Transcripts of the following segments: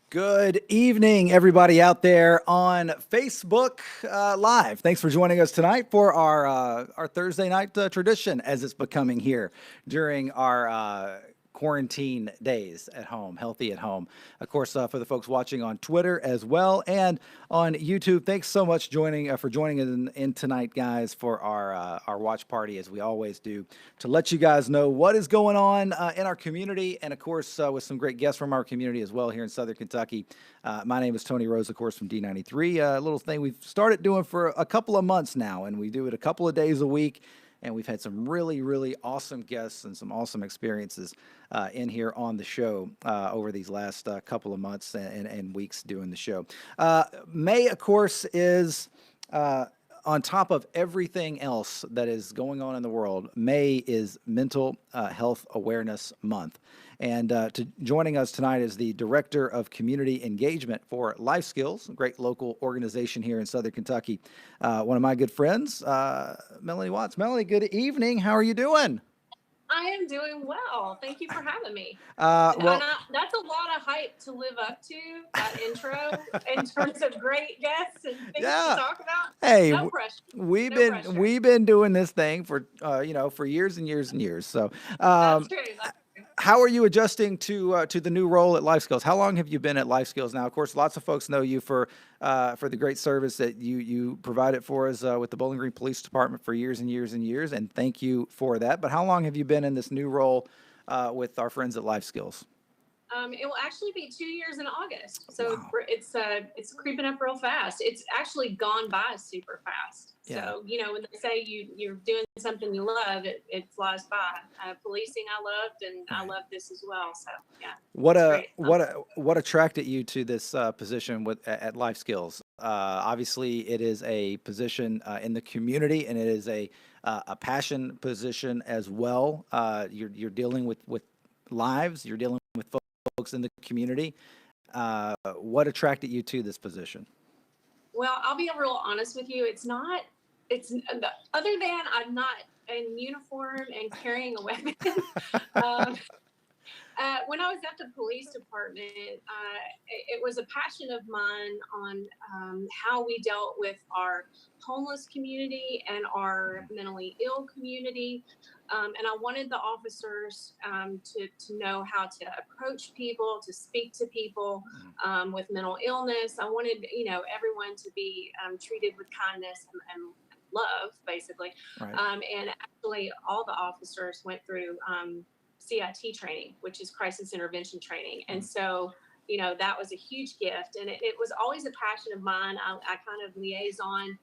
Good evening, everybody out there on Facebook Live. Thanks for joining us tonight for our Thursday night tradition, as it's becoming here during our quarantine days at home, healthy at home. Of course, for the folks watching on Twitter as well and on YouTube, thanks so much joining for joining in tonight, guys, for our watch party as we always do to let you guys know what is going on in our community, and of course with some great guests from our community as well here in Southern Kentucky. My name is Tony Rose, of course, from D93. A little thing we've started doing for a couple of months now, and we do it a couple of days a week. And we've had some really, really awesome guests and some awesome experiences in here on the show over these last couple of months and weeks doing the show. May, of course, is on top of everything else that is going on in the world. May is Mental Health Awareness Month. And joining us tonight is the Director of Community Engagement for Life Skills, a great local organization here in Southern Kentucky. One of my good friends, Melanie Watts. Melanie, good evening. How are you doing? I am doing well. Thank you for having me. Well, That's a lot of hype to live up to, that intro, in terms of great guests and things to yeah. talk about. Hey, No pressure. we've No been pressure. we've been doing this thing for for years and years and years. So, That's true. That's true. how are you adjusting to the new role at Life Skills? How long have you been at Life Skills now? Of course, lots of folks know you for the great service that you provided for us with the Bowling Green Police Department for years and years and years, and thank you for that. But how long have you been in this new role with our friends at Life Skills? It will actually be 2 years in August, so Wow. it's creeping up real fast. It's actually gone by super fast. Yeah. So when they say you're doing something you love, it flies by. Policing I loved, and I Right. love this as well. So yeah, What it's a great. what a what attracted you to this position at Life Skills? Obviously, it is a position in the community, and it is a passion position as well. You're dealing with lives. You're dealing with folks in the community. What attracted you to this position? Well, I'll be real honest with you. It's not. It's other than I'm not in uniform and carrying a weapon. um, when I was at the police department, it was a passion of mine on how we dealt with our homeless community and our mentally ill community. And I wanted the officers to know how to approach people, to speak to people with mental illness. I wanted, everyone to be treated with kindness and love, basically. Right. And actually, all the officers went through CIT training, which is crisis intervention training. And so, that was a huge gift. And it was always a passion of mine. I kind of liaison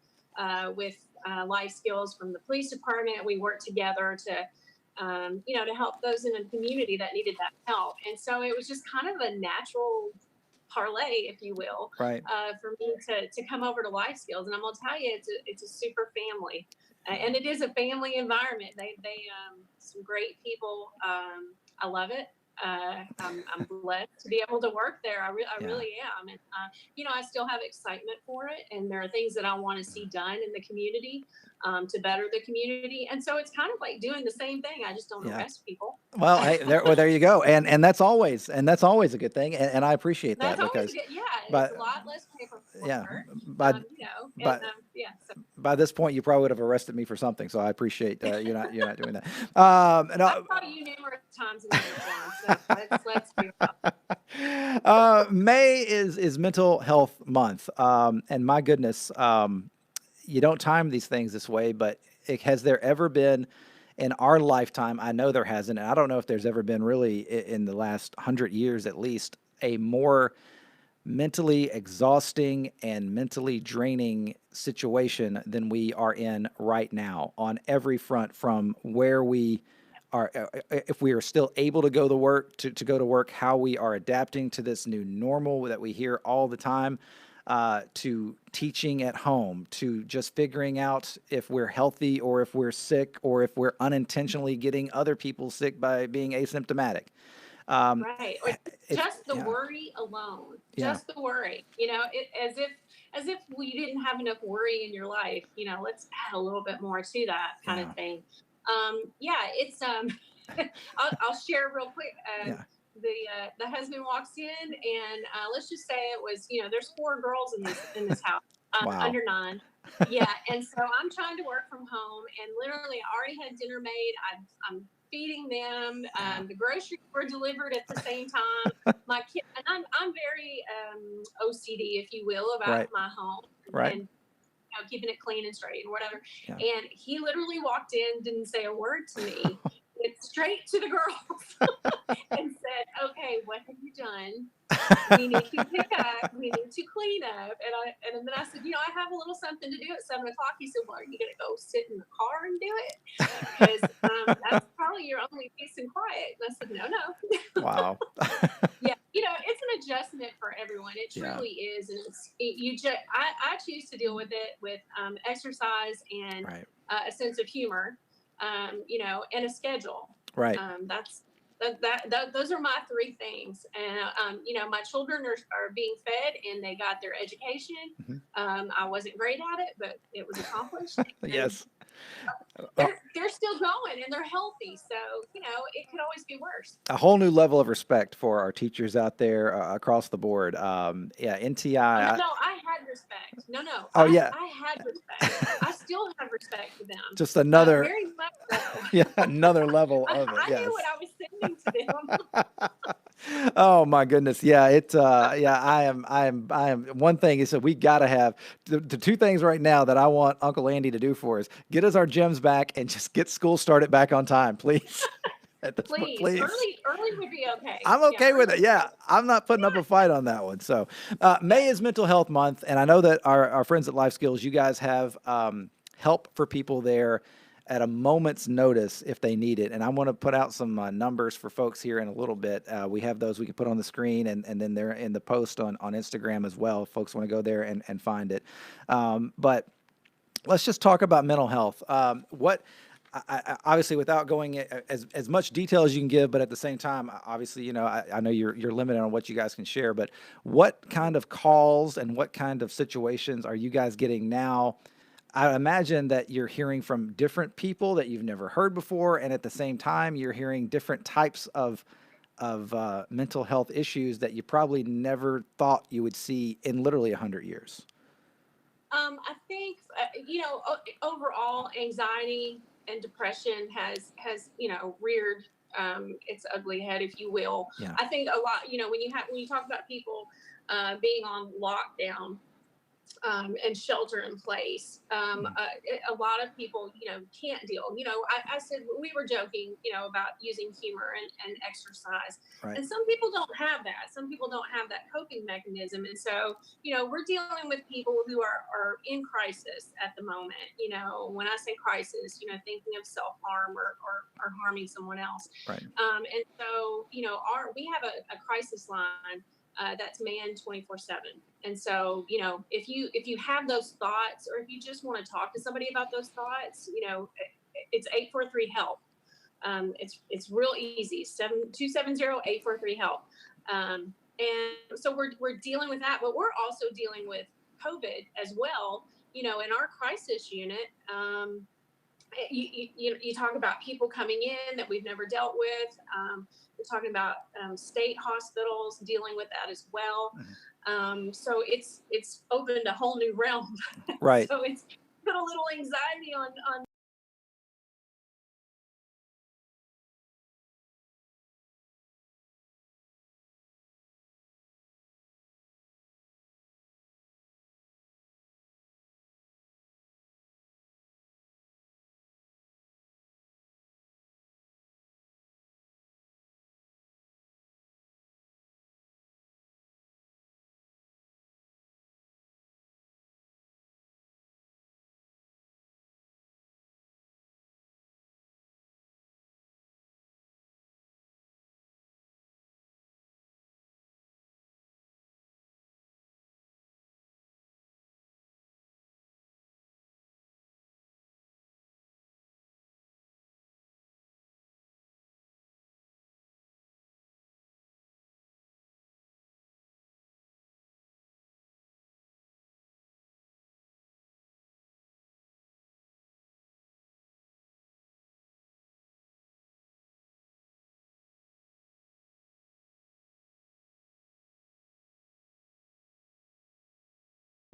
with Life Skills from the police department. We worked together to help those in the community that needed that help. And so it was just kind of a natural parlay, if you will, Right. for me to come over to Life Skills. And I'm gonna tell you, it's a super family, and it is a family environment. They some great people. I love it. I'm blessed to be able to work there. I Yeah. really am, and I still have excitement for it, and there are things that I want to see done in the community to better the community. And so it's kind of like doing the same thing. I just don't Yeah. arrest people. Well, hey, there you go, and that's always a good thing, and I appreciate That's that always because, good. Yeah, it's a but lot less paperwork. yeah, by And by yeah. So by this point, you probably would have arrested me for something. So I appreciate you're not doing that. And I saw you numerous times in uniform. So let's be real. May is Mental Health Month, and my goodness, you don't time these things this way, but has there ever been in our lifetime? I know there hasn't, and I don't know if there's ever been really in the last 100 years at least a more mentally exhausting and mentally draining situation than we are in right now on every front, from where we are, if we are still able to go to work, to go to work, how we are adapting to this new normal that we hear all the time, to teaching at home, to just figuring out if we're healthy or if we're sick or if we're unintentionally getting other people sick by being asymptomatic. Um, Right. Or it's just the yeah, worry alone. yeah, Just the worry. As if we didn't have enough worry in your life. Let's add a little bit more to that kind of yeah, thing. Yeah, it's I'll share real quick. yeah. the husband walks in, and let's just say it was, there's four girls in this house, Wow. under nine. Yeah, and so I'm trying to work from home, and literally I already had dinner made. I'm feeding them. Yeah. The groceries were delivered at the same time. My kid, and I'm very OCD, if you will, about Right. my home, Right. and keeping it clean and straight and whatever. Yeah. And he literally walked in, didn't say a word to me, went straight to the girls and said, "Okay, what have you done? We need to pick up. We need to clean up." And then I said, "I have a little something to do at 7 o'clock." He said, "Well, are you going to go sit in the car and do it? Because that's probably your only peace and quiet." And I said, "No, no." Wow. Yeah, it's an adjustment for everyone. It Yeah. truly is, and you just I choose to deal with it with exercise and Right. a sense of humor, and a schedule. Right. That's those are my three things. And my children are being fed and they got their education. Mhm. I wasn't great at it, but it was accomplished, and Yes. Uh, they're still going and they're healthy. So it could always be worse. a whole new level of respect for our teachers out there across the board. Yeah, Oh, no, NTI. no, I had respect. No, no, Oh I yeah, I had respect. I still have respect for them. just another, Very much so. yeah, another level of it. I knew what Yes. I was sending to them. Oh my goodness. Yeah, yeah, I am one thing is that we got to have the two things right now that I want Uncle Andy to do for us. Get us our gyms back and just get school started back on time, please. At this point, Please, please. early would be okay. I'm Yeah, okay with early it. would be Yeah, okay. I'm not putting up a fight on that one. So, Yeah. May is Mental Health Month, and I know that our friends at Life Skills, you guys have help for people there at a moment's notice if they need it. And I want to put out some numbers for folks here in a little bit. We have those we can put on the screen, and then they're in the post on Instagram as well. If folks want to go there and find it. But let's just talk about mental health. What obviously, without going as much detail as you can give, but at the same time, obviously, I know you're limited on what you guys can share. But what kind of calls and what kind of situations are you guys getting now? I imagine that you're hearing from different people that you've never heard before, and at the same time, you're hearing different types of mental health issues that you probably never thought you would see in literally 100 years. I think overall anxiety and depression has reared its ugly head, if you will. Yeah. I think a lot. When you talk about people being on lockdown, and shelter in place. Mm. A lot of people, can't deal. I said we were joking, about using humor and exercise, Right. and some people don't have that. Some people don't have that coping mechanism, and so we're dealing with people who are in crisis at the moment. When I say crisis, thinking of self harm or harming someone else. Right. And so we have a crisis line that's manned 24/7. And so if you have those thoughts, or if you just want to talk to somebody about those thoughts, it's 843 help. It's real easy, 270-843 help. And so we're dealing with that, but we're also dealing with COVID as well. In our crisis unit, you talk about people coming in that we've never dealt with. We're talking about state hospitals dealing with that as well. So it's opened a whole new realm. Right. So it's put a little anxiety on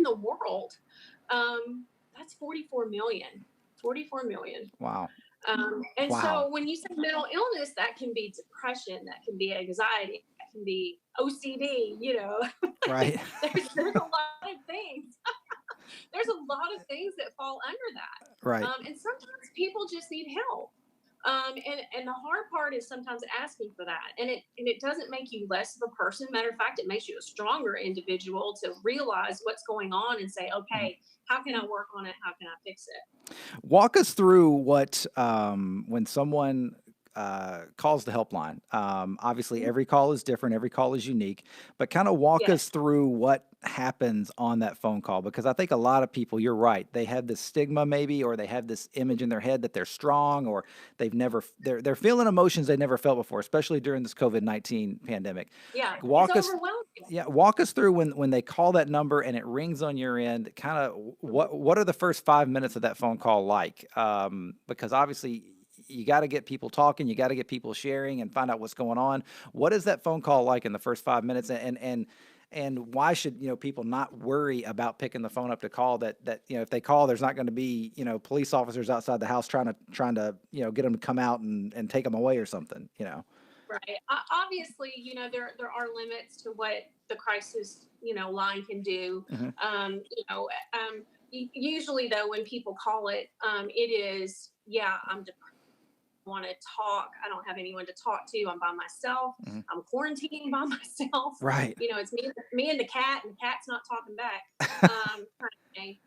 in the world. That's 44 million. 44 million. Wow. And Wow. so when you say mental illness, that can be depression, that can be anxiety, that can be OCD, Right. there's a lot of things. There's a lot of things that fall under that. Right. And sometimes people just need help. And the hard part is sometimes asking for that. And it doesn't make you less of a person. Matter of fact, it makes you a stronger individual to realize what's going on and say, Mhm. okay, how can I work on it? How can I fix it? Walk us through what when someone calls the helpline. Obviously, Mhm. every call is different, every call is unique, but kind of walk us Yes. through what happens on that phone call because I think a lot of people, you're right, they have this stigma maybe, or they have this image in their head that they're strong, or they're feeling emotions they never felt before, especially during this COVID-19 pandemic. Yeah. It's Walk us overwhelming. Yeah, walk us through when they call that number and it rings on your end, kind of what are the first 5 minutes of that phone call like? Because obviously you got to get people talking, you got to get people sharing and find out what's going on. What is that phone call like in the first 5 minutes? And why should people not worry about picking the phone up to call that if they call, there's not going to be police officers outside the house trying to get them to come out and take them away or something. Right. Obviously, there are limits to what the crisis, line can do. Hmm. Usually, though, when people call it, it is, yeah, I'm depressed. I want to talk. I don't have anyone to talk to. I'm by myself. Hmm. I'm quarantining by myself. Right. It's me and the cat, and the cat's not talking back. Kind of thing.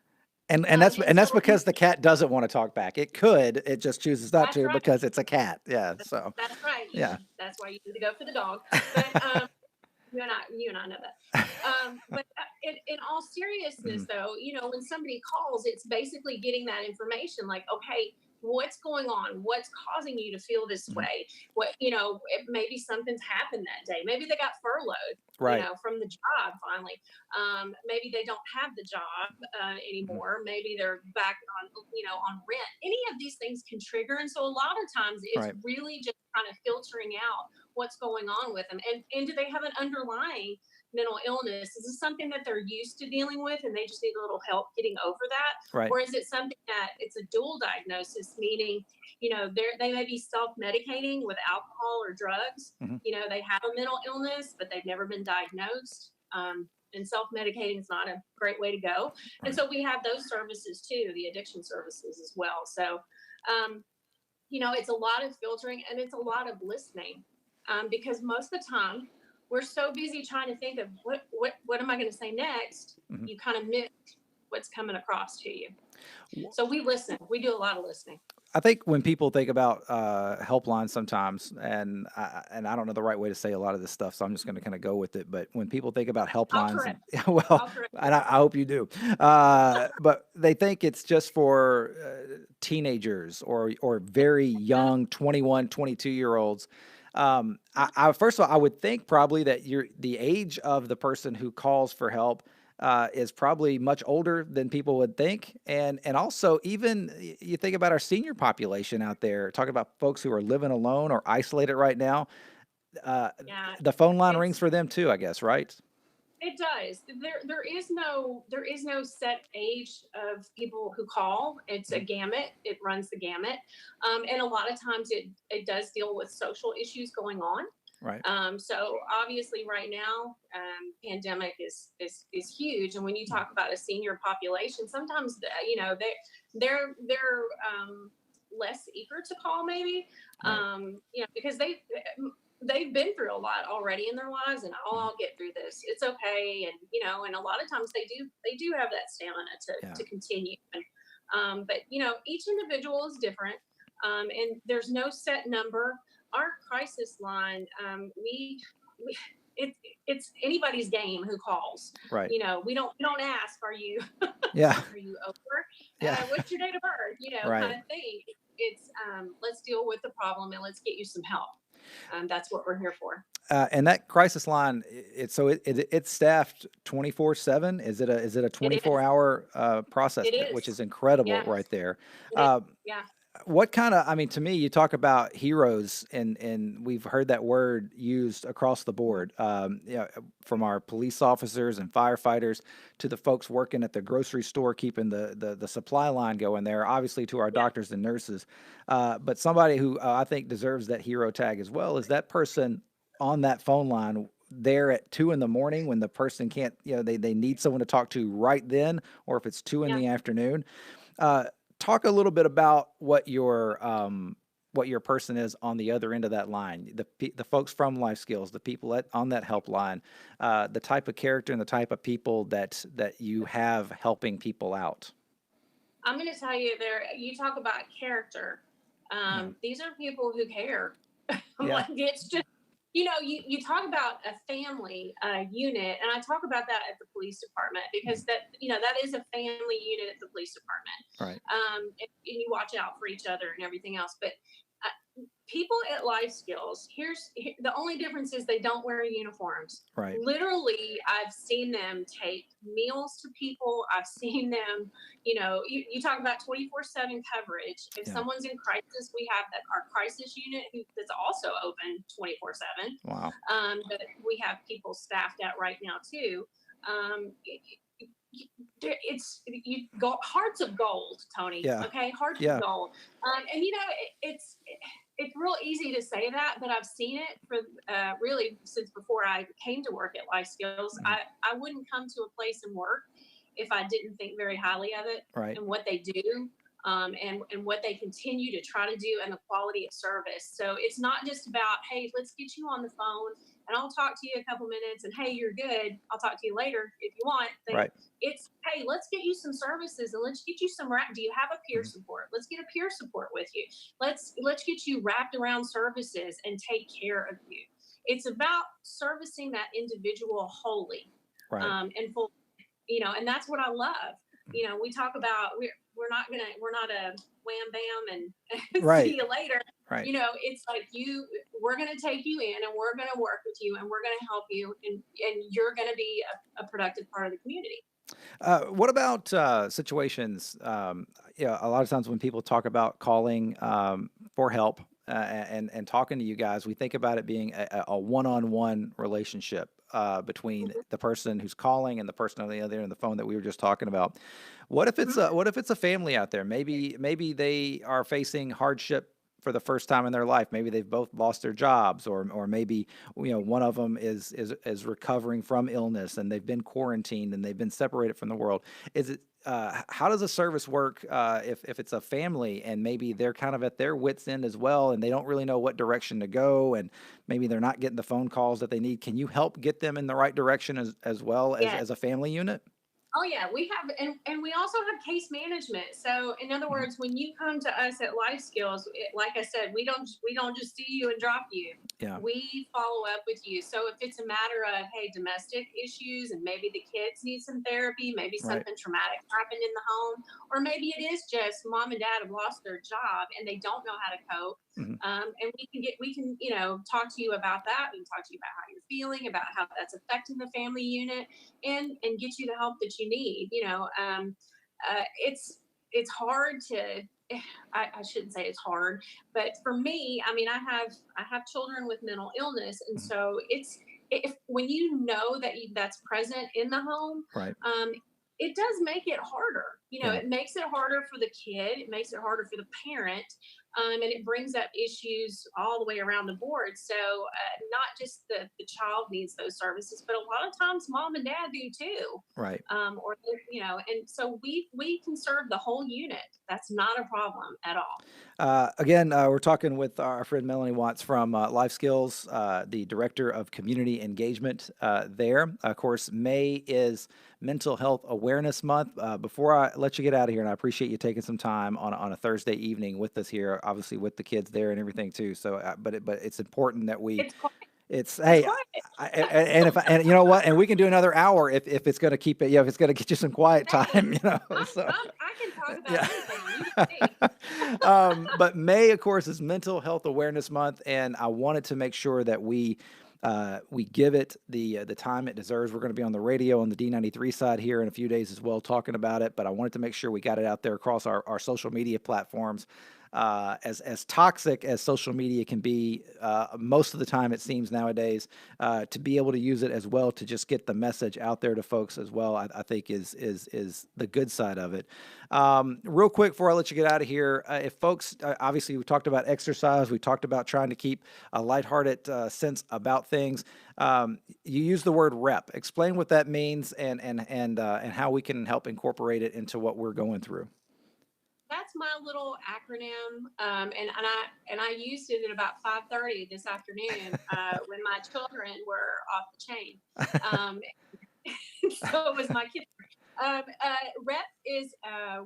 And that's And so because the cat doesn't want to talk back. It could, it just chooses not that's to right. because it's a cat. Yeah. So That's right. yeah. That's why you need to go for the dog. But you and I know that. But in all seriousness, Mhm. though, when somebody calls, it's basically getting that information. Like, okay, what's going on? What's causing you to feel this Mhm. way? Maybe something's happened that day. Maybe they got furloughed, Right. from the job finally. Maybe they don't have the job Mhm. anymore. Maybe they're back on rent. Any of these things can trigger, and so a lot of times it's Right. really just kind of filtering out what's going on with them, and do they have an underlying mental illness? Is this something that they're used to dealing with and they just need a little help getting over that? Right. Or is it something that it's a dual diagnosis, meaning they may be self-medicating with alcohol or drugs? Mhm. They have a mental illness but they've never been diagnosed. And self-medicating is not a great way to go. And Right. so we have those services too, the addiction services as well. So um, it's a lot of filtering and it's a lot of listening, because most of the time we're so busy trying to think of what am I going to say next. Mhm. You kind of miss what's coming across to you. Wh- So we listen. We do a lot of listening. I think when people think about helplines sometimes, and I don't know the right way to say a lot of this stuff, so I'm just going to kind of go with it. But when people think about I'll helplines, and correct. well, I'll correct you. and I hope you do, but they think it's just for teenagers or very No, young 21, 22-year-olds. no. First of all, I would think probably that the age of the person who calls for help is probably much older than people would think, and also even you think about our senior population out there, talking about folks who are living alone or isolated right now. Uh, Yeah, the phone line rings it's for them too, I guess, right? it does. There is no set age of people who call. It's a Mhm. gamut. It runs the gamut, and a lot of times it does deal with social issues going on. Right. So obviously, right now, pandemic is huge, and when you Mhm. talk about a senior population, sometimes they're less eager to call, maybe, Right. because they've been through a lot already in their lives, and Mhm. I'll get through this. It's okay, and and a lot of times they do have that stamina Yeah. to continue. But each individual is different, and there's no set number. Our crisis line, we it, it's anybody's game who calls. Right. We don't ask, are you Yeah. are you over? Yeah. What's your date of birth? Kind Right. of thing. It's let's deal with the problem and let's get you some help. That's what we're here for. And that crisis line, it's staffed 24/7. Is it a It 24 is. hour process, It which is. is incredible Yeah. right there. It is. Um, Yeah. What kind of, I mean, to me, you talk about heroes, and we've heard that word used across the board. From our police officers and firefighters to the folks working at the grocery store, keeping the supply line going there, obviously to our Yeah. doctors and nurses. But somebody who I think deserves that hero tag as well is that person on that phone line there at 2 in the morning when the person can't, they need someone to talk to right then, or if it's two in Yeah. the afternoon. Uh, Talk a little bit about what your person is on the other end of that line. The folks from Life Skills, the people on that helpline, the type of character and the type of people that you have helping people out. I'm going to tell you there, you talk about character. Yeah, These are people who care. yeah, Like it's just, you talk about a family unit, and I talk about that at the police department because mhm, that is a family unit at the police department. right, And you watch out for each other and everything else. But people at Life Skills, the only difference is they don't wear uniforms. right, Literally, I've seen them take meals to people. I've seen them, you talk about 24/7 coverage. If yeah, someone's in crisis, we have our crisis unit that's also open 24/7. wow, But we have people staffed at right now too. Um, it's you go hearts of gold, Tony. yeah, Okay, hearts of yeah, gold. And it's real easy to say that, but I've seen it for really since before I came to work at Life Skills. mhm, I wouldn't come to a place and work if I didn't think very highly of it right, and what they do. And what they continue to try to do and the quality of service. So it's not just about, hey, let's get you on the phone and I'll talk to you a couple minutes and hey, you're good. I'll talk to you later if you want. right, It's hey, let's get you some services and let's get you some do you have a peer mhm, support? Let's get a peer support with you. Let's get you wrapped around services and take care of you. It's about servicing that individual wholly right, and full, and that's what I love. mhm, We talk about we're not a wham bam and see right, you later. right. It's like we're gonna take you in and we're gonna work with you and we're gonna help you and you're gonna be a productive part of the community. What about situations? A lot of times when people talk about calling for help and talking to you guys, we think about it being a one-on-one relationship between Mhm, the person who's calling and the person on the other end of the phone that we were just talking about. mhm. What if it's a family out there? Maybe they are facing hardship for the first time in their life. Maybe they've both lost their jobs, or maybe one of them is recovering from illness and they've been quarantined and they've been separated from the world. Is it how does a service work if it's a family and maybe they're kind of at their wits end as well and they don't really know what direction to go and maybe they're not getting the phone calls that they need? Can you help get them in the right direction as well Yeah. as a family unit? Oh yeah, we have, and we also have case management. So in other Mhm. words, when you come to us at Life Skills, like I said, we don't just see you and drop you. Yeah, We follow up with you. So if it's a matter of hey, domestic issues, and maybe the kids need some therapy, maybe right. something traumatic happened in the home, or maybe it is just mom and dad have lost their job and they don't know how to cope. Mhm. And we can talk to you about that. We can talk to you about how you're feeling, about how that's affecting the family unit and get you the help that you need. It's hard to. I shouldn't say it's hard, but for me, I mean, I have children with mental illness, and Mhm. so it's if when you know that's present in the home, Right. um, it does make it harder. Yeah. It makes it harder for the kid. It makes it harder for the parent, and it brings up issues all the way around the board. So not just the child needs those services, but a lot of times mom and dad do too. Right. And so we can serve the whole unit. That's not a problem at all. Again, we're talking with our friend Melanie Watts from Life Skills, the Director of Community Engagement there. Of course, May is Mental Health Awareness Month. Before I let you get out of here, and I appreciate you taking some time on a Thursday evening with us here, obviously with the kids there and everything too. So, but it's important that we It's quiet. it's It's hey, quiet. and if and you know what, and we can do another hour if it's going to keep it, if it's going to get you some quiet Hey, time, So I can talk about yeah. anything. You can see. But May, of course, is Mental Health Awareness Month, and I wanted to make sure that we give it the time it deserves. We're going to be on the radio on the D93 side here in a few days as well, talking about it. But I wanted to make sure we got it out there across our social media platforms. as toxic as social media can be, most of the time it seems nowadays, to be able to use it as well to just get the message out there to folks as well, I think is the good side of it. Real quick before I let you get out of here, if folks, obviously we talked about exercise, we talked about trying to keep a lighthearted sense about things. You use the word rep. Explain what that means and how we can help incorporate it into what we're going through. That's my little acronym, and I used it at about 5:30 this afternoon when my children were off the chain. Um, so it was my kids. Rep is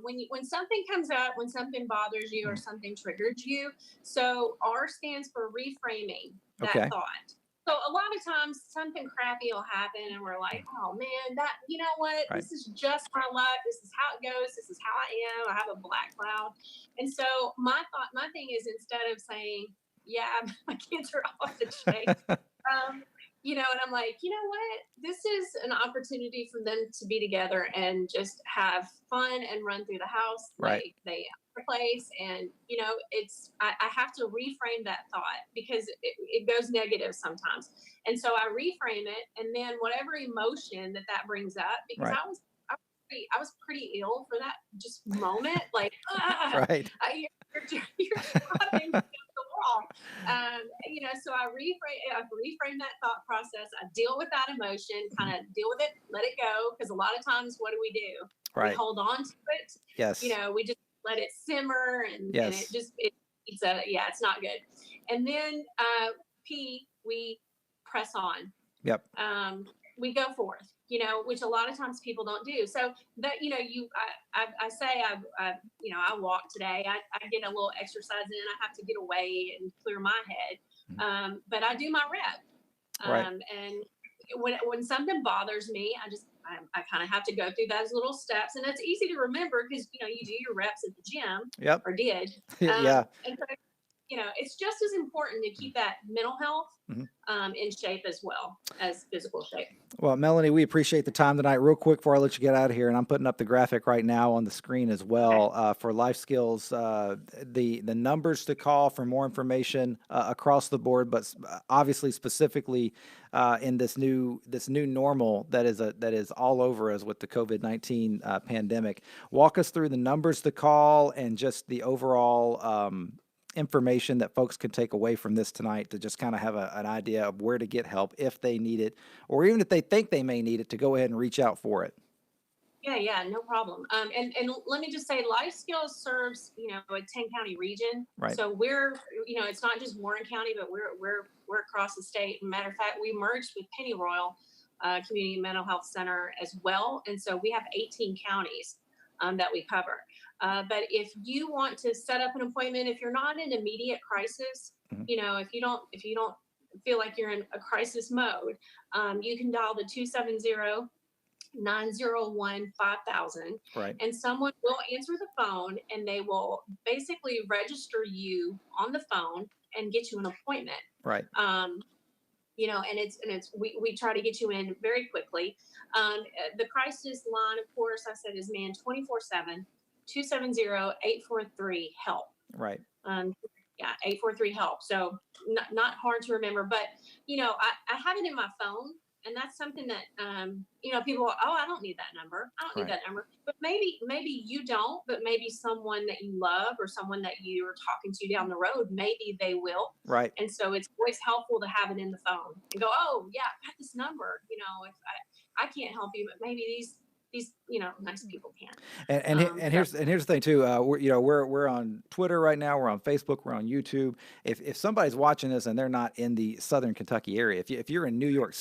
when something comes up, when something bothers you or something triggers you. So R stands for reframing that Okay. thought. So a lot of times something crappy will happen and we're like, oh man, that, you know what? Right. This is just my luck. This is how it goes. This is how I am. I have a black cloud. And so my thing is, instead of saying, yeah, my kids are off the chain, and I'm like, you know what? This is an opportunity for them to be together and just have fun and run through the house Right. like they have a place. And, I have to reframe that thought because it goes negative sometimes. And so I reframe it. And then whatever emotion that brings up, because Right. I was pretty ill for that just moment. Like, Right. you're dropping the wall. So I reframe that thought process. I deal with that emotion, kind of deal with it, let it go. Because a lot of times, what do? We Right. hold on to it. Yes. We just let it simmer, and Yes. it's not good. And then P, we press on. Yep. We go forth, which a lot of times people don't do. So that, I say, I walk today, I get a little exercise in, I have to get away and clear my head. But I do my rep. Right. And when something bothers me, I kind of have to go through those little steps, and it's easy to remember because, you do your reps at the gym. Yep. Or did. Yeah. And so, it's just as important to keep that mental health in shape as well as physical shape. Well, Melanie, we appreciate the time tonight. Real quick before I let you get out of here, and I'm putting up the graphic right now on the screen as well, for Life Skills, the numbers to call for more information across the board, but obviously specifically in this new normal that is all over us with the COVID-19 pandemic. Walk us through the numbers to call and just the overall information that folks can take away from this tonight to just kind of have an idea of where to get help if they need it, or even if they think they may need it, to go ahead and reach out for it. Yeah, no problem. And let me just say, Life Skills serves, a 10-county region. Right. So we're, it's not just Warren County, but we're across the state. Matter of fact, we merged with Pennyroyal Community Mental Health Center as well. And so we have 18 counties that we cover. But if you want to set up an appointment, if you're not in immediate crisis, if you don't feel like you're in a crisis mode, you can dial the 270-901-5000. Right. And someone will answer the phone, and they will basically register you on the phone and get you an appointment. Right. And we try to get you in very quickly. The crisis line, of course, I said, is manned 24/7. 270-843-HELP. Right. 843-HELP. So not hard to remember, but I have it in my phone, and that's something that people go, oh, I don't need that number. I don't need that number. But maybe you don't, but maybe someone that you love or someone that you are talking to down the road, maybe they will. Right. And so it's always helpful to have it in the phone and go, oh yeah, I got this number. If I can't help you, but maybe these nice people can. And here's the thing too. We're on Twitter right now. We're on Facebook. We're on YouTube. If somebody's watching this and they're not in the Southern Kentucky area, if you're in New York,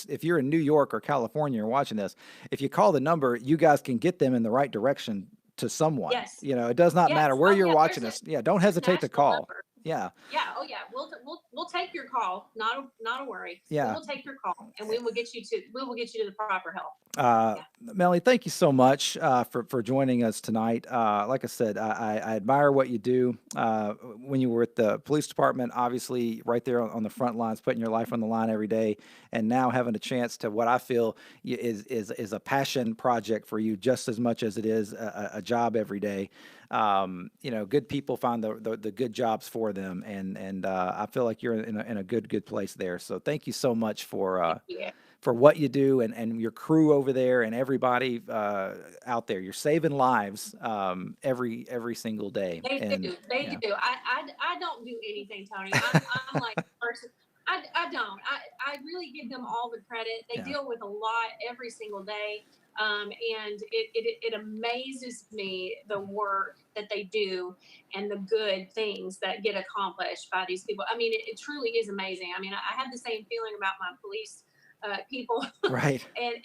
or California and watching this, if you call the number, you guys can get them in the right direction to someone. Yes. It does not matter where you're watching this. Yeah, don't hesitate to call. Number. Yeah. Yeah. Oh yeah. We'll take your call. Not a worry. We Yeah. will take your call, and we will get you to the proper help. Yeah. Melanie, thank you so much for joining us tonight. Like I said, I admire what you do. When you were at the police department, obviously right there on the front lines, putting your life on the line every day, and now having a chance to what I feel is a passion project for you just as much as it is a job every day. Good people find the good jobs for them, and I feel like you're in a good place there. So thank you so much Yeah. for what you do and your crew over there and everybody out there. You're saving lives every single day. They And do. They yeah, do. I don't do anything, Tony. I'm like a person. I don't. I really give them all the credit. They yeah, deal with a lot every single day. And it amazes me the work that they do and the good things that get accomplished by these people. I mean, it truly is amazing. I mean, I have the same feeling about my police people, right. and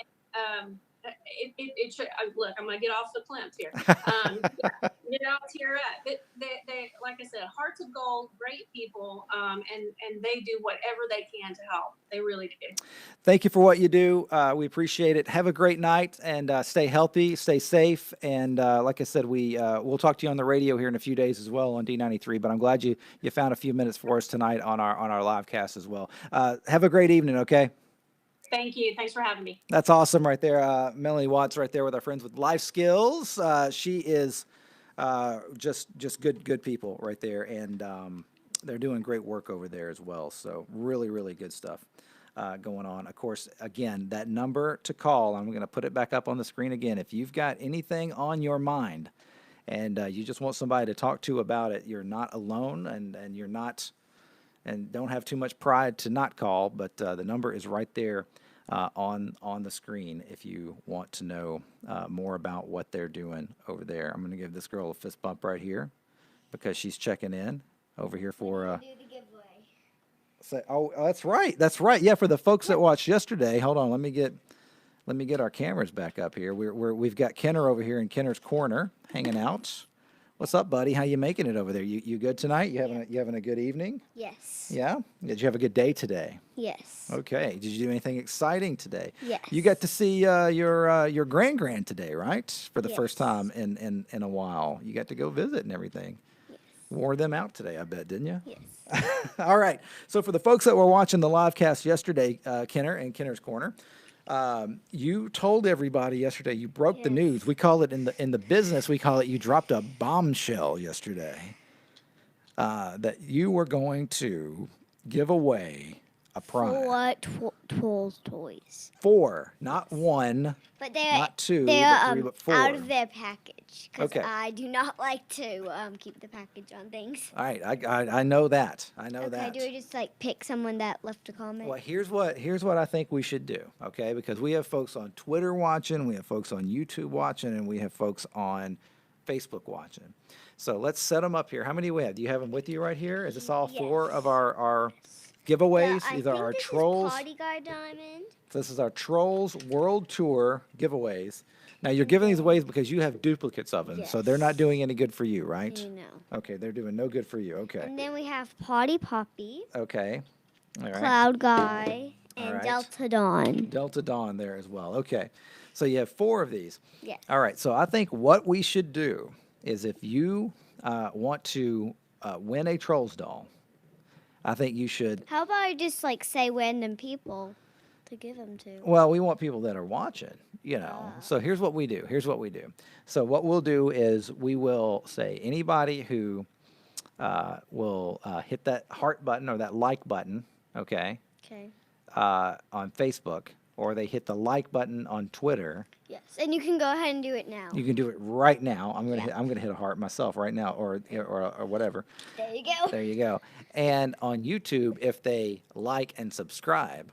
it should look. I'm gonna get off the plinth here. Yeah, get out, tear up. They, like I said, hearts of gold, great people, and they do whatever they can to help. They really do. Thank you for what you do. We appreciate it. Have a great night and stay healthy, stay safe. And like I said, we'll talk to you on the radio here in a few days as well on D93. But I'm glad you found a few minutes for us tonight on our live cast as well. Have a great evening. Okay. Thank you. Thanks for having me. That's awesome right there. Melanie Watts right there with our friends with Life Skills. She is just good people right there. And they're doing great work over there as well. So really good stuff going on. Of course, again, that number to call, I'm going to put it back up on the screen again. If you've got anything on your mind and you just want somebody to talk to about it, you're not alone and you're not, and don't have too much pride to not call, but the number is right there on the screen if you want to know more about what they're doing over there. I'm going to give this girl a fist bump right here because she's checking in over here for. Oh, that's right. That's right. Yeah, for the folks that watched yesterday. Hold on. Let me get our cameras back up here. We've got Kenner over here in Kenner's corner hanging out. What's up, buddy? How you making it over there? You good tonight? You having a good evening? Yes. Yeah? Did you have a good day today? Yes. Okay. Did you do anything exciting today? Yes. You got to see your grand today, right? For the first Yes. time in a while. You got to go visit and everything. Yes. Wore them out today, I bet, didn't you? Yes. All right. So for the folks that were watching the live cast yesterday, Kenner and Kenner's Corner, you told everybody yesterday. You broke the news. We call it in the business. We call it you dropped a bombshell yesterday. That you were going to give away a prize. Trolls toys. 4, not 1, But they're not 2, they're but 3, but 4. out of their package because Okay. I do not like to keep the package on things. All right, I know that. I know Okay, that. do I just like pick someone that left a comment? Well, here's what I think we should do, okay? Because we have folks on Twitter watching, we have folks on YouTube watching, and we have folks on Facebook watching. So let's set them up here. How many do we have? Do you have them with you right here? Is this all 4 of our giveaways? I These are think our this Trolls. is Party Guy Diamond. So this is our Trolls World Tour giveaways. Now you're giving these away because you have duplicates of them, so they're not Yes. doing any good for you, right? You know. Okay, they're doing no good for you. Okay. And then we have Party Poppy, Okay. All right. Cloud Guy, All and right. Delta Dawn. Delta Dawn there as well. Okay. So you have 4 of these. Yes. All right. So I think what we should do is if you want to win a Trolls doll, I think you should. How about I just like say random people to give them to? Well, we want people that are watching, you know. So here's what we do. So what we'll do is we will say anybody who will hit that heart button or that like button, okay, Okay. on Facebook, or they hit the like button on Twitter. Yes, and you can go ahead and do it now. You can do it right now. I'm gonna hit a heart myself right now, or whatever. There you go. There you go. And on YouTube, if they like and subscribe,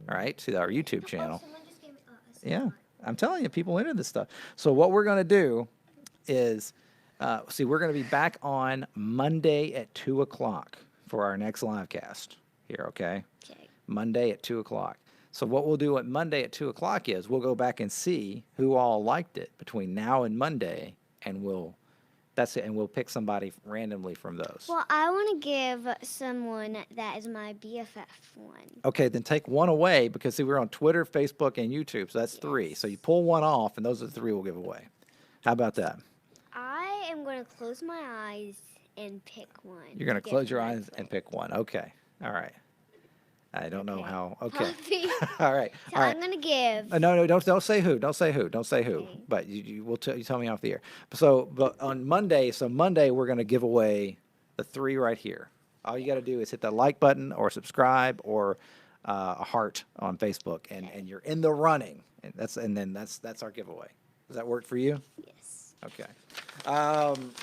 all right, to our YouTube channel. Someone just gave me, Yeah, I'm telling you, people into this stuff. So what we're gonna do is, we're gonna be back on Monday at 2:00 for our next live cast here. Okay, Okay. Monday at 2:00. So what we'll do at Monday at 2:00 is we'll go back and see who all liked it between now and Monday, and we'll That's it, and we'll pick somebody randomly from those. Well, I want to give someone that is my BFF one. Okay, then take one away because see, we're on Twitter, Facebook, and YouTube, so that's 3. So you pull one off, and those are the 3 we'll give away. How about that? I am going to close my eyes and pick one. You're going to Get close your my eyes and pick one. Okay. All right. I don't know Okay. how. Okay. Puppy. All right. So All right. I'm going to give. No, don't say who. Don't say who. Don't say who. Okay. But you tell me off the air. So, but on Monday, Monday we're going to give away the 3 right here. All you got to do is hit that like button or subscribe or a heart on Facebook, and you're in the running. And then that's our giveaway. Does that work for you? Yes. Okay. And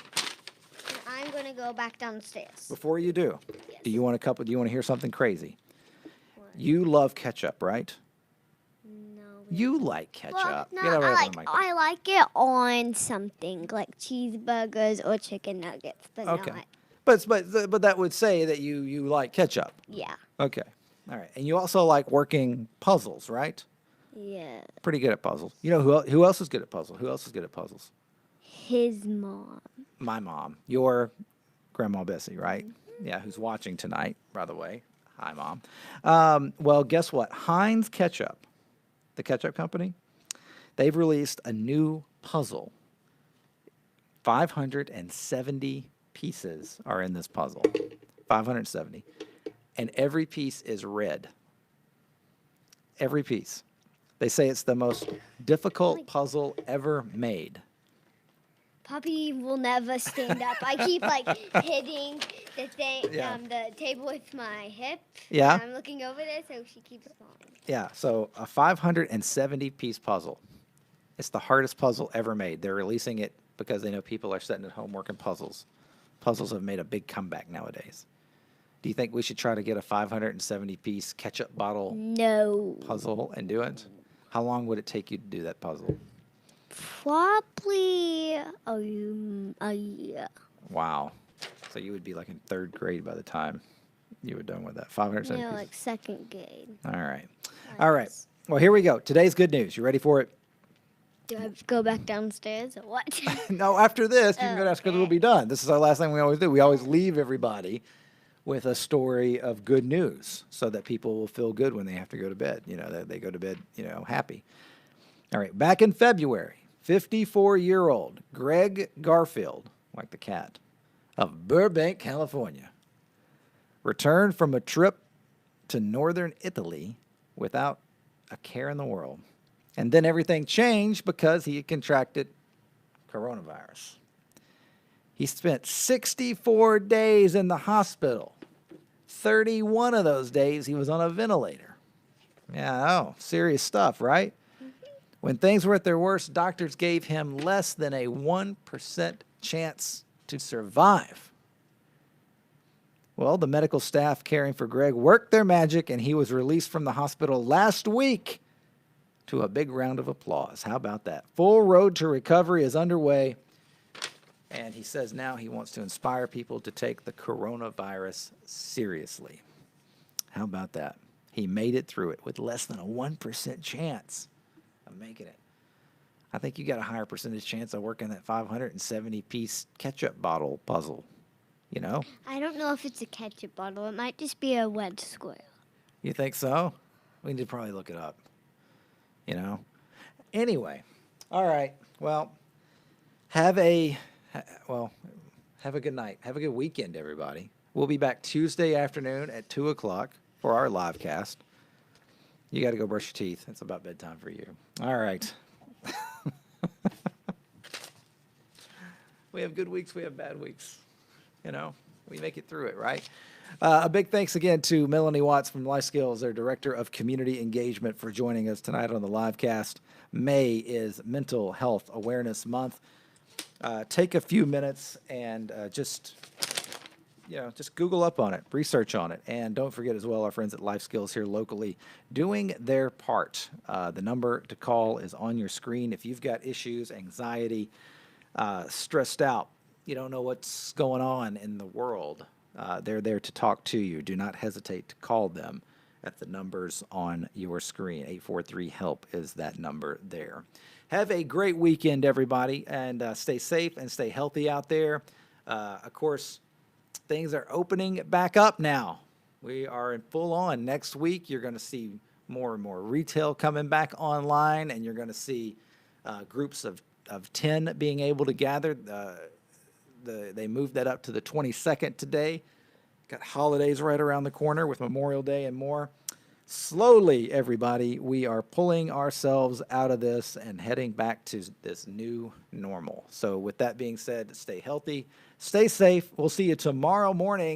I'm going to go back downstairs. Before you do, Yes. do you want to hear something crazy? What? You love ketchup, right? No. You like ketchup. Well, no, Get over I there like from the mic. I like it on something like cheeseburgers or chicken nuggets, but Okay. not. But that would say that you like ketchup. Yeah. Okay. All right. And you also like working puzzles, right? Yeah. Pretty good at puzzles. You know who else is good at puzzles? Who else is good at puzzles? His mom. My mom. Your Grandma Bessie, right? Yeah, who's watching tonight, by the way. Hi, Mom. Well, guess what? Heinz Ketchup, the ketchup company, they've released a new puzzle. 570 pieces are in this puzzle. 570. And every piece is red. Every piece. They say it's the most difficult puzzle ever made. Puppy will never stand up. I keep like hitting the thing, Yeah. the table with my hip. Yeah. And I'm looking over there, so she keeps falling. Yeah, so a 570 piece puzzle. It's the hardest puzzle ever made. They're releasing it because they know people are sitting at home working puzzles. Puzzles have made a big comeback nowadays. Do you think we should try to get a 570 piece ketchup bottle No. puzzle and do it? How long would it take you to do that puzzle? Probably a year. Wow. So you would be like in 3rd grade by the time you were done with that. 570 No, pieces. like second grade. All right. All right. Well, here we go. Today's good news. You ready for it? Do I go back downstairs or what? No, after this, you can go down because we'll be done. This is our last thing we always do. We always leave everybody with a story of good news so that people will feel good when they have to go to bed. You know, they go to bed, happy. All right. Back in February, 54-year-old Greg Garfield, like the cat, of Burbank, California, returned from a trip to northern Italy without a care in the world. And then everything changed because he had contracted coronavirus. He spent 64 days in the hospital. 31 of those days he was on a ventilator. Yeah, serious stuff, right? When things were at their worst, doctors gave him less than a 1% chance to survive. Well, the medical staff caring for Greg worked their magic, and he was released from the hospital last week to a big round of applause. How about that? Full road to recovery is underway, and he says now he wants to inspire people to take the coronavirus seriously. How about that? He made it through it with less than a 1% chance of making it. I think you got a higher percentage chance of working that 570-piece ketchup bottle puzzle, you know? I don't know if it's a ketchup bottle. It might just be a red square. You think so? We need to probably look it up, Anyway, all right. Well, have a good night. Have a good weekend, everybody. We'll be back Tuesday afternoon at 2 o'clock for our live cast. You got to go brush your teeth. It's about bedtime for you. All right. We have good weeks. We have bad weeks. We make it through it, right? A big thanks again to Melanie Watts from Life Skills, their Director of Community Engagement, for joining us tonight on the live cast. May is Mental Health Awareness Month. Take a few minutes and just Google up on it, research on it, and don't forget as well our friends at Life Skills here locally doing their part. The number to call is on your screen. If you've got issues, anxiety, stressed out, you don't know what's going on in the world, they're there to talk to you. Do not hesitate to call them at the numbers on your screen. 843-HELP is that number there. Have a great weekend, everybody, and stay safe and stay healthy out there. Of course, things are opening back up now. We are in full on. Next week, you're going to see more and more retail coming back online, and you're going to see groups of 10 being able to gather. They moved that up to the 22nd today. Got holidays right around the corner with Memorial Day and more. Slowly, everybody, we are pulling ourselves out of this and heading back to this new normal. So with that being said, stay healthy, stay safe. We'll see you tomorrow morning.